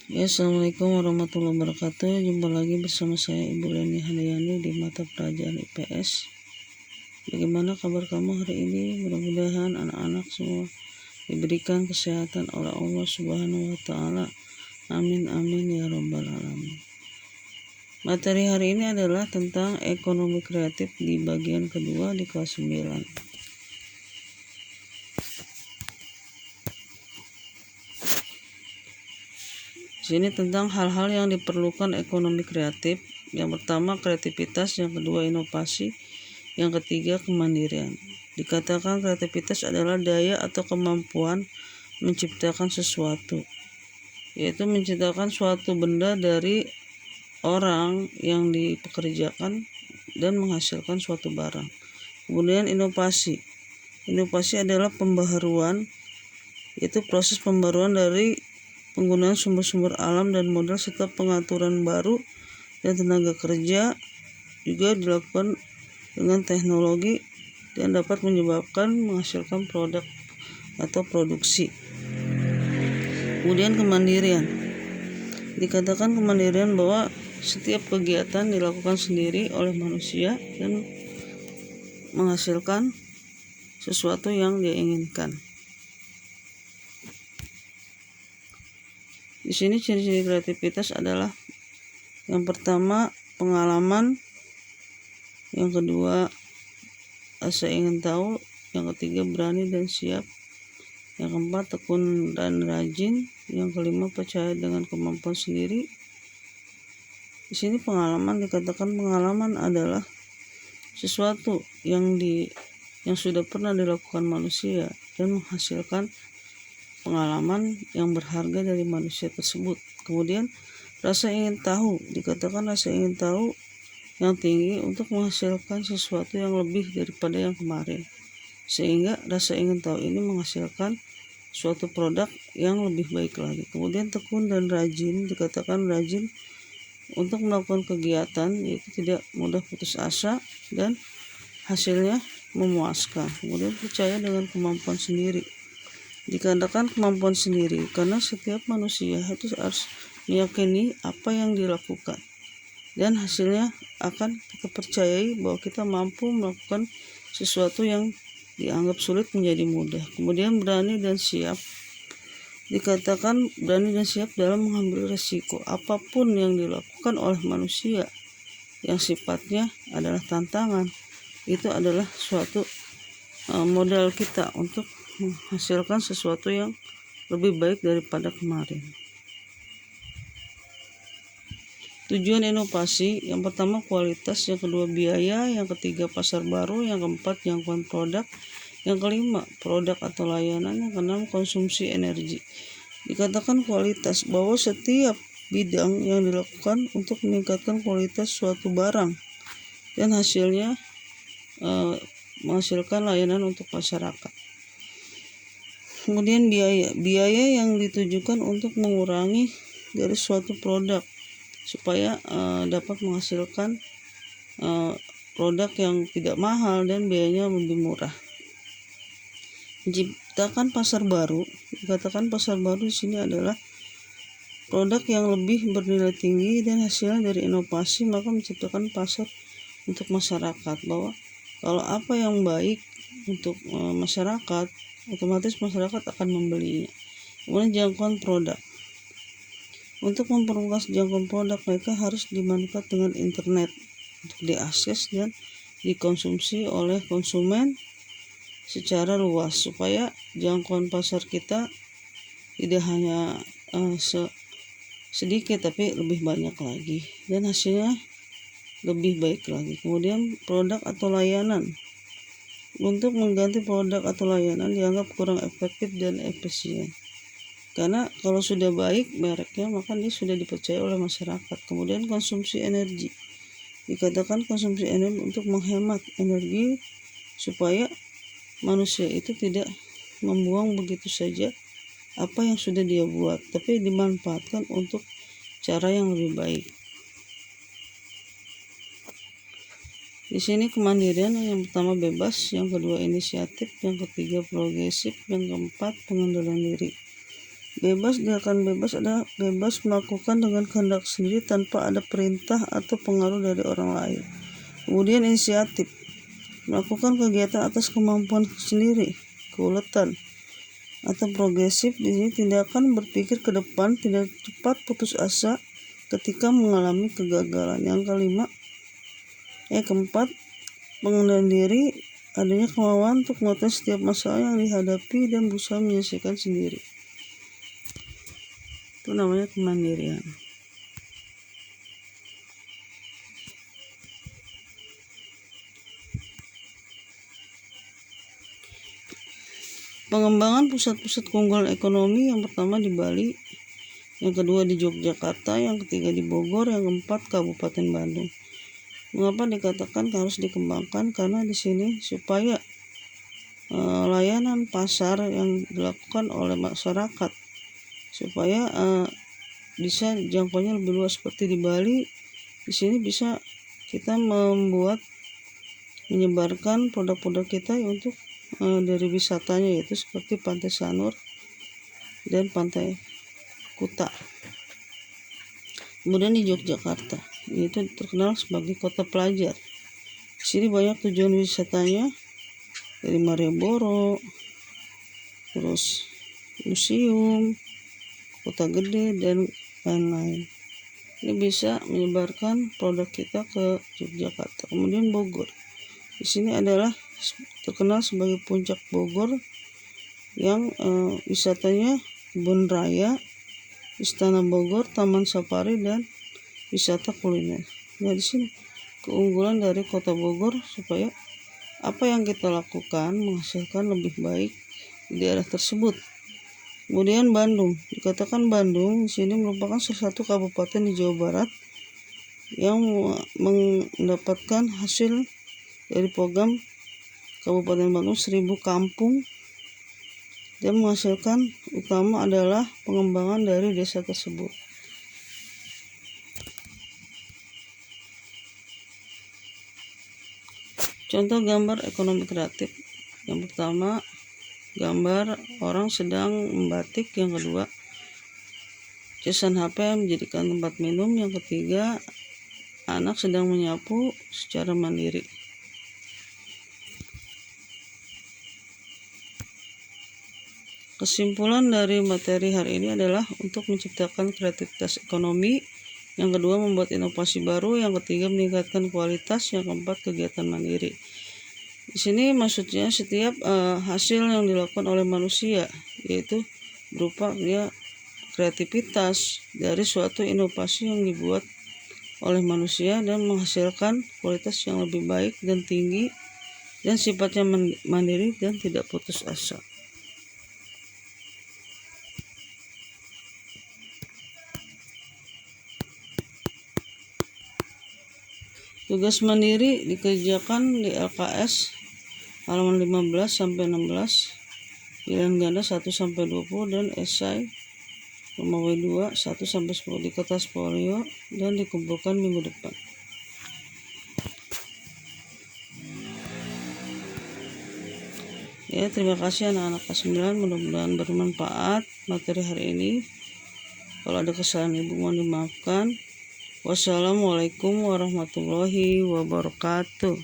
Ya, Assalamualaikum warahmatullahi wabarakatuh. Jumpa lagi bersama saya Ibu Leni Handayani di mata pelajaran IPS. Bagaimana kabar kamu hari ini? Mudah-mudahan anak-anak semua diberikan kesehatan oleh Allah Subhanahu wa Ta'ala. Amin amin ya rabbal alamin. Materi hari ini adalah tentang ekonomi kreatif di bagian kedua di kelas 9. Sini tentang hal-hal yang diperlukan ekonomi kreatif. Yang pertama kreativitas, yang kedua inovasi, yang ketiga kemandirian. Dikatakan kreativitas adalah daya atau kemampuan menciptakan sesuatu, yaitu menciptakan suatu benda dari orang yang dipekerjakan dan menghasilkan suatu barang. Kemudian inovasi. Inovasi adalah pembaharuan, yaitu proses pembaruan dari penggunaan sumber-sumber alam dan modal serta pengaturan baru dan tenaga kerja juga dilakukan dengan teknologi dan dapat menyebabkan menghasilkan produk atau produksi. Kemudian kemandirian. Dikatakan kemandirian bahwa setiap kegiatan dilakukan sendiri oleh manusia dan menghasilkan sesuatu yang dia inginkan. Di sini ciri-ciri kreativitas adalah yang pertama pengalaman, yang kedua rasa ingin tahu, yang ketiga berani dan siap, yang keempat tekun dan rajin, yang kelima percaya dengan kemampuan sendiri. Di sini pengalaman, dikatakan pengalaman adalah sesuatu yang sudah pernah dilakukan manusia dan menghasilkan pengalaman yang berharga dari manusia tersebut. Kemudian rasa ingin tahu, dikatakan rasa ingin tahu yang tinggi untuk menghasilkan sesuatu yang lebih daripada yang kemarin, sehingga rasa ingin tahu ini menghasilkan suatu produk yang lebih baik lagi. Kemudian tekun dan rajin, dikatakan rajin untuk melakukan kegiatan, yaitu tidak mudah putus asa dan hasilnya memuaskan. Kemudian percaya dengan kemampuan sendiri. Dikatakan kemampuan sendiri karena setiap manusia itu harus meyakini apa yang dilakukan dan hasilnya akan kita percayai bahwa kita mampu melakukan sesuatu yang dianggap sulit menjadi mudah. Kemudian berani dan siap. Dikatakan berani dan siap dalam mengambil resiko apapun yang dilakukan oleh manusia yang sifatnya adalah tantangan. Itu adalah suatu modal kita untuk menghasilkan sesuatu yang lebih baik daripada kemarin. Tujuan inovasi, yang pertama kualitas, yang kedua biaya, yang ketiga pasar baru, yang keempat jangkauan produk, yang kelima produk atau layanan, yang keenam konsumsi energi. Dikatakan kualitas bahwa setiap bidang yang dilakukan untuk meningkatkan kualitas suatu barang dan hasilnya menghasilkan layanan untuk masyarakat. Kemudian biaya yang ditujukan untuk mengurangi dari suatu produk supaya dapat menghasilkan produk yang tidak mahal dan biayanya lebih murah. Menciptakan pasar baru, dikatakan pasar baru di sini adalah produk yang lebih bernilai tinggi dan hasilnya dari inovasi, maka menciptakan pasar untuk masyarakat, bahwa kalau apa yang baik untuk masyarakat, otomatis masyarakat akan membelinya. Kemudian jangkauan produk. Untuk memperluas jangkauan produk, mereka harus dimanfaat dengan internet untuk diakses dan dikonsumsi oleh konsumen secara luas, supaya jangkauan pasar kita tidak hanya sedikit tapi lebih banyak lagi dan hasilnya lebih baik lagi. Kemudian produk atau layanan. Untuk mengganti produk atau layanan dianggap kurang efektif dan efisien. Karena kalau sudah baik mereknya, maka dia sudah dipercaya oleh masyarakat. Kemudian konsumsi energi. Dikatakan konsumsi energi untuk menghemat energi supaya manusia itu tidak membuang begitu saja apa yang sudah dia buat, tapi dimanfaatkan untuk cara yang lebih baik. Di sini kemandirian, yang pertama bebas, yang kedua inisiatif, yang ketiga progresif, yang keempat pengendalian diri. Bebas akan bebas adalah bebas melakukan dengan kehendak sendiri tanpa ada perintah atau pengaruh dari orang lain. Kemudian inisiatif, melakukan kegiatan atas kemampuan sendiri. Keuletan atau progresif, di sini tindakan berpikir ke depan, tidak cepat putus asa ketika mengalami kegagalan. Yang keempat, pengendalian diri, adanya kemauan untuk mengetahui setiap masalah yang dihadapi dan berusaha menyelesaikan sendiri. Itu namanya kemandirian. Pengembangan pusat-pusat keunggulan ekonomi, yang pertama di Bali, yang kedua di Yogyakarta, yang ketiga di Bogor, yang keempat Kabupaten Bandung. Mengapa dikatakan harus dikembangkan? Karena di sini supaya layanan pasar yang dilakukan oleh masyarakat supaya bisa jangkauannya lebih luas. Seperti di Bali, di sini bisa kita menyebarkan produk-produk kita untuk dari wisatanya, yaitu seperti Pantai Sanur dan Pantai Kuta. Kemudian di Yogyakarta, itu terkenal sebagai kota pelajar. Di sini banyak tujuan wisatanya, dari Malioboro, terus museum, kota gede, dan lain-lain. Ini bisa menyebarkan produk kita ke Yogyakarta. Kemudian Bogor, di sini adalah terkenal sebagai puncak Bogor, yang wisatanya kebun raya, Istana Bogor, Taman Safari, dan wisata kuliner. Nah, di sini keunggulan dari kota Bogor supaya apa yang kita lakukan menghasilkan lebih baik di daerah tersebut. Kemudian Bandung, dikatakan Bandung di sini merupakan salah satu kabupaten di Jawa Barat yang mendapatkan hasil dari program Kabupaten Bandung 1000 kampung, dan menghasilkan utama adalah pengembangan dari desa tersebut. Contoh gambar ekonomi kreatif. Yang pertama, gambar orang sedang membatik. Yang kedua, casan HP menjadikan tempat minum. Yang ketiga, anak sedang menyapu secara mandiri. Kesimpulan dari materi hari ini adalah untuk menciptakan kreativitas ekonomi. Yang kedua, membuat inovasi baru. Yang ketiga, meningkatkan kualitas. Yang keempat, kegiatan mandiri. Di sini maksudnya setiap hasil yang dilakukan oleh manusia, yaitu berupa kreativitas dari suatu inovasi yang dibuat oleh manusia dan menghasilkan kualitas yang lebih baik dan tinggi, dan sifatnya mandiri dan tidak putus asa. Tugas mandiri dikerjakan di LKS halaman 15 sampai 16, pilihan ganda 1 sampai 20, dan esai Romawi 2 1 sampai 10 di kertas folio dan dikumpulkan minggu depan. Ya, terima kasih anak-anak kelas 9, mudah-mudahan bermanfaat materi hari ini. Kalau ada kesalahan ibu mohon dimaafkan. Wassalamualaikum warahmatullahi wabarakatuh.